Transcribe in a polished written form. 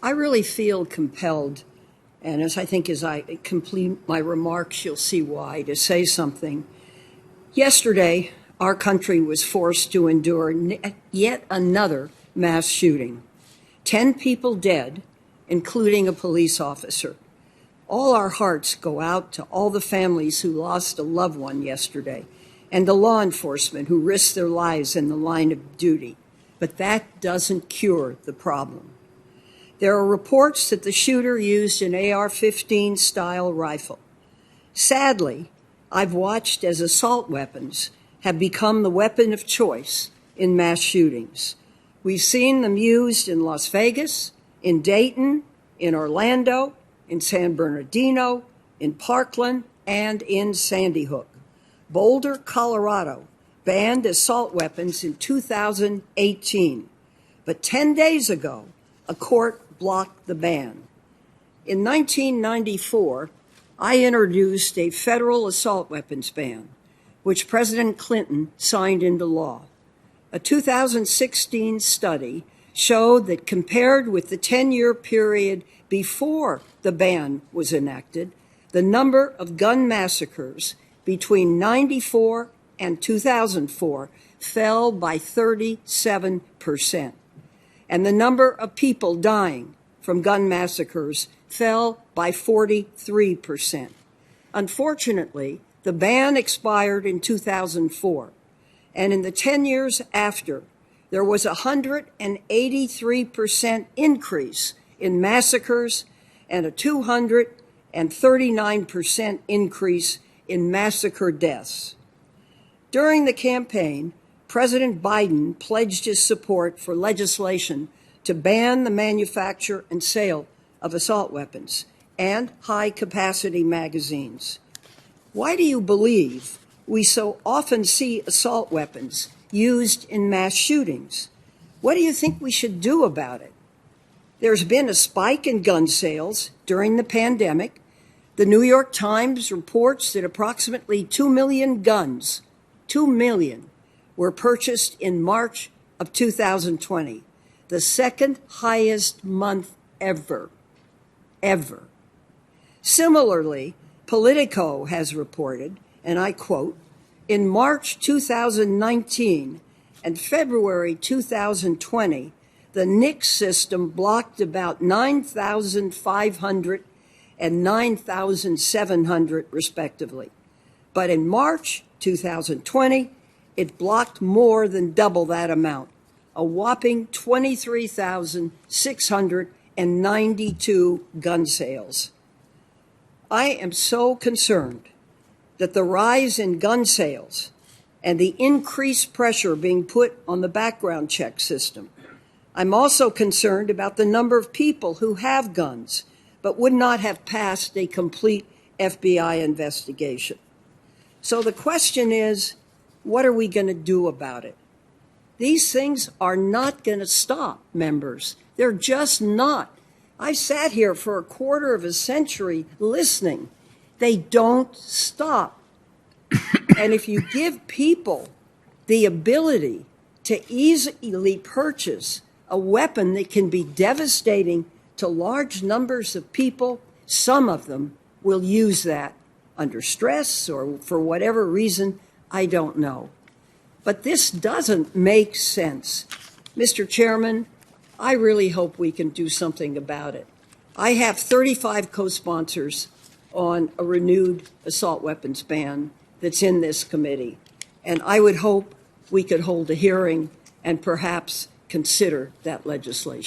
I really feel compelled, and as I complete my remarks, you'll see why, to say something. Yesterday, our country was forced to endure yet another mass shooting. 10 people dead, including a police officer. All our hearts go out to all the families who lost a loved one yesterday and the law enforcement who risked their lives in the line of duty. But that doesn't cure the problem. There are reports that the shooter used an AR-15 style rifle. Sadly, I've watched as assault weapons have become the weapon of choice in mass shootings. We've seen them used in Las Vegas, in Dayton, in Orlando, in San Bernardino, in Parkland, and in Sandy Hook. Boulder, Colorado, banned assault weapons in 2018. But 10 days ago, a court blocked the ban. In 1994, I introduced a federal assault weapons ban, which President Clinton signed into law. A 2016 study showed that compared with the 10-year period before the ban was enacted, the number of gun massacres between 1994 and 2004 fell by 37%. And the number of people dying from gun massacres fell by 43%. Unfortunately, the ban expired in 2004, and in the 10 years after, there was a 183% increase in massacres and a 239% increase in massacre deaths. During the campaign, President Biden pledged his support for legislation to ban the manufacture and sale of assault weapons and high-capacity magazines. Why do you believe we so often see assault weapons used in mass shootings? What do you think we should do about it? There's been a spike in gun sales during the pandemic. The New York Times reports that approximately 2 million guns, 2 million, were purchased in March of 2020, the second highest month ever. Similarly, Politico has reported, and I quote, in March 2019 and February 2020, the NICS system blocked about 9,500 and 9,700 respectively. But in March 2020, it blocked more than double that amount, a whopping 23,692 gun sales. I am so concerned that the rise in gun sales and the increased pressure being put on the background check system. I'm also concerned about the number of people who have guns but would not have passed a complete FBI investigation. So the question is, what are we going to do about it? These things are not going to stop, members. They're just not. I sat here for a quarter of a century listening. They don't stop. And if you give people the ability to easily purchase a weapon that can be devastating to large numbers of people, some of them will use that under stress or for whatever reason, I don't know. But this doesn't make sense. Mr. Chairman, I really hope we can do something about it. I have 35 co-sponsors on a renewed assault weapons ban that's in this committee, and I would hope we could hold a hearing and perhaps consider that legislation.